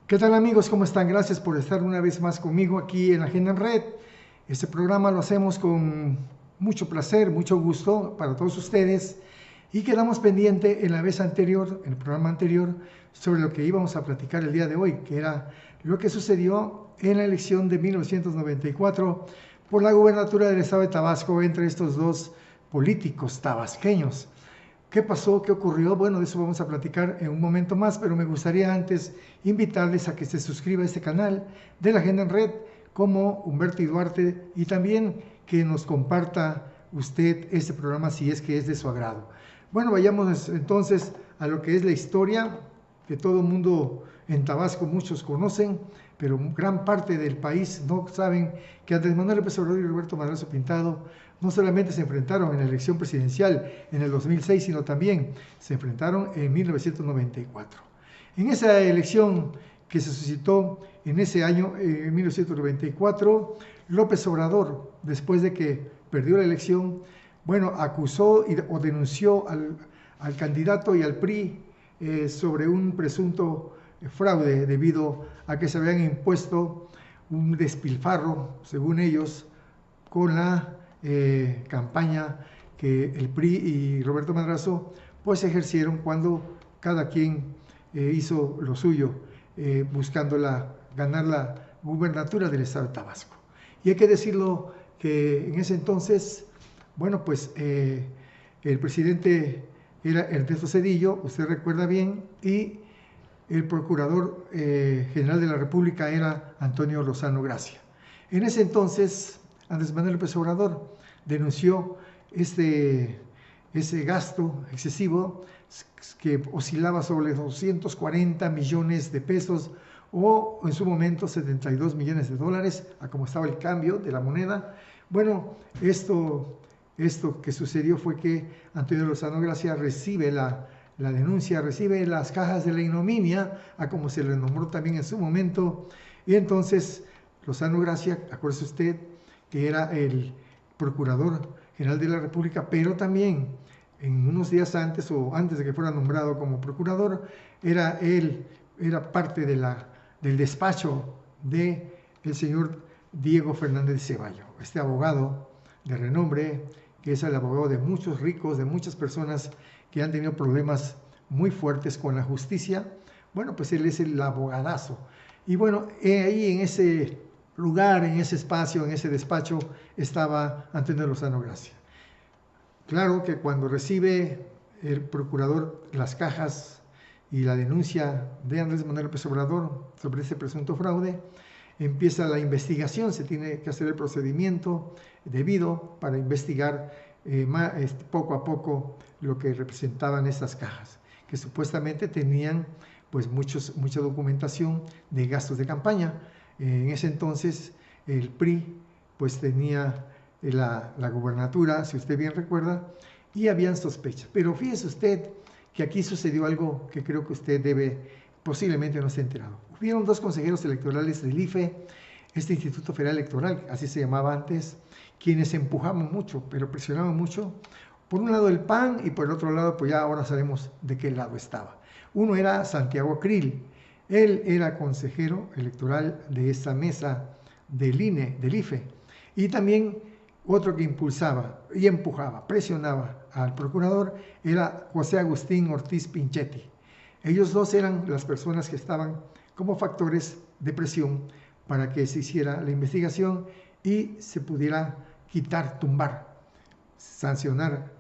¿Qué tal amigos? ¿Cómo están? Gracias por estar una vez más conmigo aquí en Agenda en Red. Este programa lo hacemos con mucho placer, mucho gusto para todos ustedes y quedamos pendiente en la vez anterior, en el programa anterior, sobre lo que íbamos a platicar el día de hoy, que era lo que sucedió en la elección de 1994 por la gubernatura del estado de Tabasco entre estos dos políticos tabasqueños. ¿Qué pasó? ¿Qué ocurrió? Bueno, de eso vamos a platicar en un momento más, pero me gustaría antes invitarles a que se suscriba a este canal de la Agenda en Red como Humberto y Duarte y también que nos comparta usted este programa si es que es de su agrado. Bueno, vayamos entonces a lo que es la historia que todo el mundo en Tabasco muchos conocen, pero gran parte del país no saben que Andrés Manuel López Obrador y Roberto Madrazo Pintado no solamente se enfrentaron en la elección presidencial en el 2006, sino también se enfrentaron en 1994. En esa elección que se suscitó en ese año, en 1994, López Obrador, después de que perdió la elección, bueno, acusó o denunció al candidato y al PRI sobre un presunto fraude debido a que se habían impuesto un despilfarro, según ellos, con la campaña que el PRI y Roberto Madrazo pues ejercieron cuando cada quien hizo lo suyo, buscando ganar la gubernatura del estado de Tabasco. Y hay que decirlo que en ese entonces, bueno, pues el presidente era Ernesto Zedillo, usted recuerda bien, y el procurador general de la República era Antonio Lozano Gracia. En ese entonces, Andrés Manuel López Obrador denunció ese gasto excesivo que oscilaba sobre 240 millones de pesos o en su momento 72 millones de dólares, a como estaba el cambio de la moneda. Bueno, esto que sucedió fue que Antonio Lozano Gracia recibe la denuncia, recibe las cajas de la ignominia, a como se le nombró también en su momento, y entonces Lozano Gracia, acuérdese usted que era el procurador general de la República, pero también en unos días antes o antes de que fuera nombrado como procurador, era parte del despacho del señor Diego Fernández Ceballos, este abogado de renombre, que es el abogado de muchos ricos, de muchas personas que han tenido problemas muy fuertes con la justicia. Bueno, pues él es el abogadazo. Y bueno, ahí en ese lugar, en ese espacio, en ese despacho, estaba Antonio Lozano Gracia. Claro que cuando recibe el procurador las cajas y la denuncia de Andrés Manuel López Obrador sobre ese presunto fraude, empieza la investigación, se tiene que hacer el procedimiento debido para investigar poco a poco lo que representaban estas cajas, que supuestamente tenían pues mucha documentación de gastos de campaña. En ese entonces el PRI pues tenía la gubernatura, si usted bien recuerda, y habían sospechas. Pero fíjese usted que aquí sucedió algo que creo que usted posiblemente no esté enterado. Hubieron dos consejeros electorales del IFE, este Instituto Federal Electoral, así se llamaba antes, quienes empujaban mucho, pero presionaban mucho. Por un lado el PAN y por el otro lado, pues ya ahora sabemos de qué lado estaba. Uno era Santiago Krill, él era consejero electoral de esta mesa del INE, del IFE, y también otro que impulsaba y empujaba, presionaba al procurador era José Agustín Ortiz Pinchetti. Ellos dos eran las personas que estaban como factores de presión para que se hiciera la investigación y se pudiera quitar, tumbar, sancionar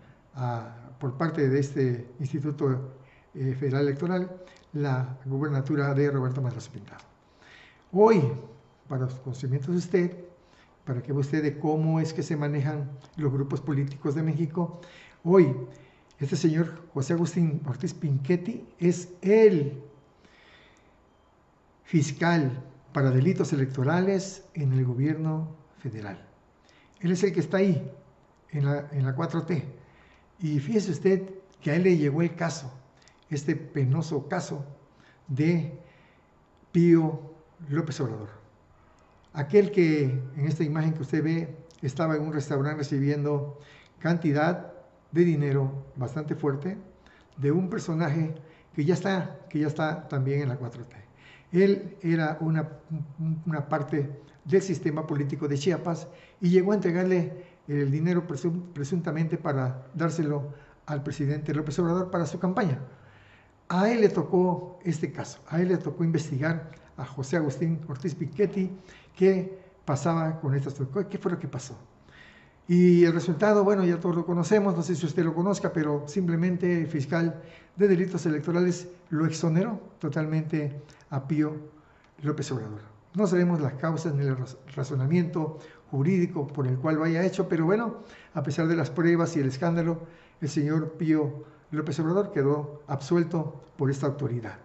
por parte de este Instituto Federal Electoral la gubernatura de Roberto Madrazo Pintado. Hoy, para los conocimientos de usted, para que vea usted de cómo es que se manejan los grupos políticos de México, hoy este señor José Agustín Ortiz Pinchetti es el fiscal para delitos electorales en el gobierno federal. Él es el que está ahí, en la 4T. Y fíjese usted que a él le llegó el caso, este penoso caso de Pío López Obrador. Aquel que en esta imagen que usted ve estaba en un restaurante recibiendo cantidad de dinero bastante fuerte de un personaje que ya está también en la 4T. Él era una parte del sistema político de Chiapas y llegó a entregarle el dinero presuntamente para dárselo al presidente López Obrador para su campaña. A él le tocó este caso, a él le tocó investigar a José Agustín Ortiz Piketty qué pasaba con estas cosas, qué fue lo que pasó. Y el resultado, bueno, ya todos lo conocemos, no sé si usted lo conozca, pero simplemente el fiscal de delitos electorales lo exoneró totalmente a Pío López Obrador. No sabemos las causas ni el razonamiento jurídico por el cual lo haya hecho, pero bueno, a pesar de las pruebas y el escándalo, el señor Pío López Obrador quedó absuelto por esta autoridad.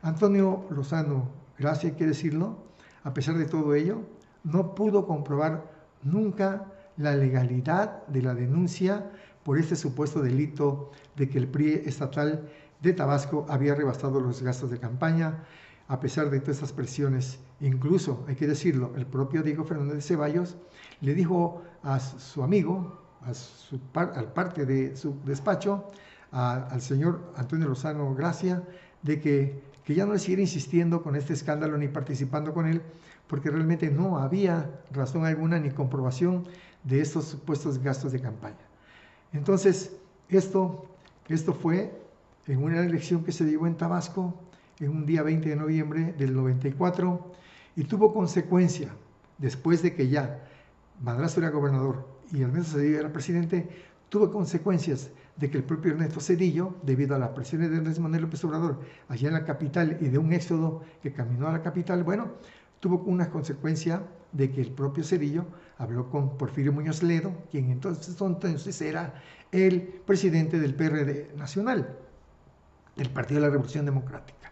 Antonio Lozano Gracia, hay que decirlo, a pesar de todo ello, no pudo comprobar nunca la legalidad de la denuncia por este supuesto delito de que el PRI estatal de Tabasco había rebasado los gastos de campaña, a pesar de todas estas presiones. Incluso, hay que decirlo, el propio Diego Fernández de Ceballos le dijo a su amigo, al parte de su despacho, al señor Antonio Lozano Gracia, de que ya no le siguiera insistiendo con este escándalo ni participando con él, porque realmente no había razón alguna ni comprobación de estos supuestos gastos de campaña. Entonces, esto fue en una elección que se dio en Tabasco, en un día 20 de noviembre del 94, y tuvo consecuencia, después de que ya Madrazo era gobernador y Ernesto Zedillo era presidente, tuvo consecuencias de que el propio Ernesto Zedillo, debido a las presiones de Andrés Manuel López Obrador allá en la capital y de un éxodo que caminó a la capital, bueno, tuvo una consecuencia de que el propio Zedillo habló con Porfirio Muñoz Ledo, quien entonces era el presidente del PRD nacional, del Partido de la Revolución Democrática.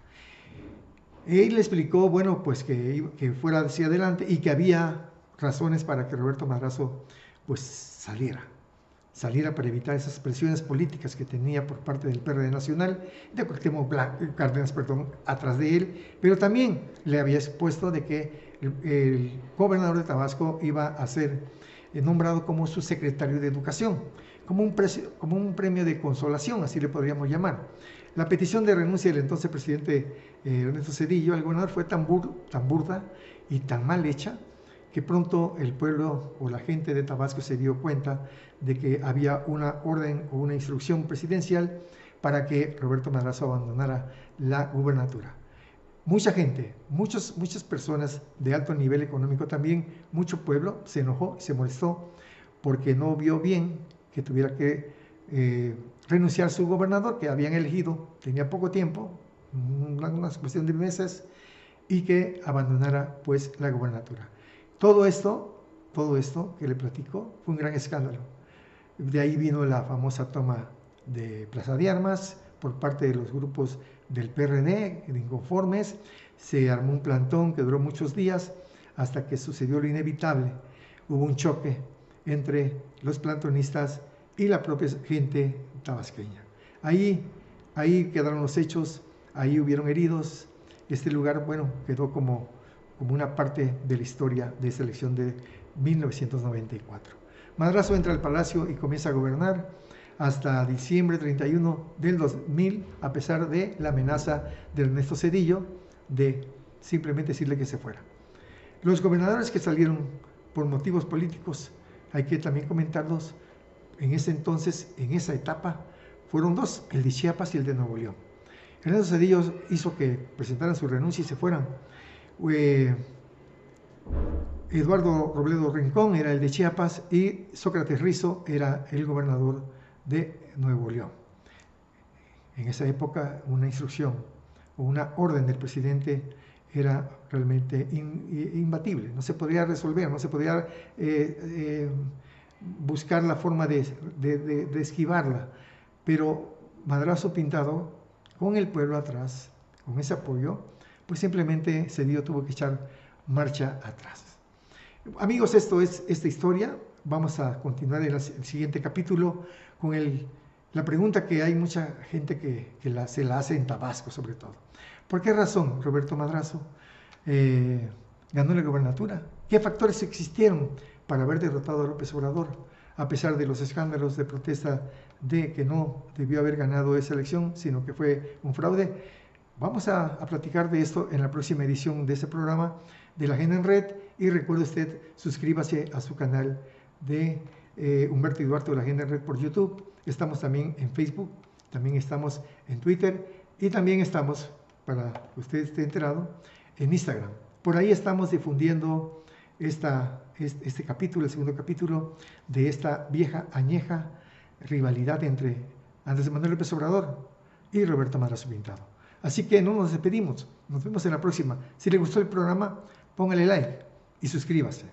Él le explicó, bueno, pues que fuera hacia adelante y que había razones para que Roberto Madrazo pues saliera para evitar esas presiones políticas que tenía por parte del PRD nacional, de Cuauhtémoc Cárdenas, atrás de él, pero también le había expuesto de que el gobernador de Tabasco iba a ser nombrado como su secretario de Educación, como un premio de consolación, así le podríamos llamar. La petición de renuncia del entonces presidente Ernesto Zedillo al gobernador fue tan burda y tan mal hecha que pronto el pueblo o la gente de Tabasco se dio cuenta de que había una orden o una instrucción presidencial para que Roberto Madrazo abandonara la gubernatura. Mucha gente, muchas personas de alto nivel económico también, mucho pueblo se enojó y se molestó porque no vio bien que tuviera que renunciar su gobernador que habían elegido, tenía poco tiempo, una cuestión de meses, y que abandonara pues la gubernatura. Todo esto que le platico fue un gran escándalo. De ahí vino la famosa toma de Plaza de Armas por parte de los grupos del PRD, de inconformes. Se armó un plantón que duró muchos días hasta que sucedió lo inevitable. Hubo un choque entre los plantonistas y la propia gente tabasqueña. Ahí quedaron los hechos, ahí hubieron heridos. Este lugar, bueno, quedó como una parte de la historia de esta elección de 1994. Madrazo entra al palacio y comienza a gobernar hasta diciembre 31 del 2000, a pesar de la amenaza de Ernesto Zedillo de simplemente decirle que se fuera. Los gobernadores que salieron por motivos políticos, hay que también comentarlos, en ese entonces, en esa etapa, fueron dos, el de Chiapas y el de Nuevo León. Ernesto Zedillo hizo que presentaran su renuncia y se fueran. Eduardo Robledo Rincón era el de Chiapas y Sócrates Rizo era el gobernador de Nuevo León. En esa época una instrucción o una orden del presidente era realmente imbatible, no se podía resolver, no se podía buscar la forma de esquivarla, pero Madrazo Pintado, con el pueblo atrás, con ese apoyo, pues simplemente Zedillo tuvo que echar marcha atrás. Amigos, esto es esta historia. Vamos a continuar en el siguiente capítulo con la pregunta que hay mucha gente que se la hace en Tabasco sobre todo. ¿Por qué razón Roberto Madrazo ganó la gobernatura? ¿Qué factores existieron para haber derrotado a López Obrador, a pesar de los escándalos de protesta de que no debió haber ganado esa elección, sino que fue un fraude? Vamos a platicar de esto en la próxima edición de este programa de La Agenda en Red. Y recuerde usted, suscríbase a su canal de Humberto y Duarte de La Agenda en Red por YouTube. Estamos también en Facebook, también estamos en Twitter y también estamos, para que usted esté enterado, en Instagram. Por ahí estamos difundiendo este capítulo, el segundo capítulo de esta vieja añeja rivalidad entre Andrés Manuel López Obrador y Roberto Madrazo Pintado. Así que no nos despedimos, nos vemos en la próxima. Si le gustó el programa, póngale like y suscríbase.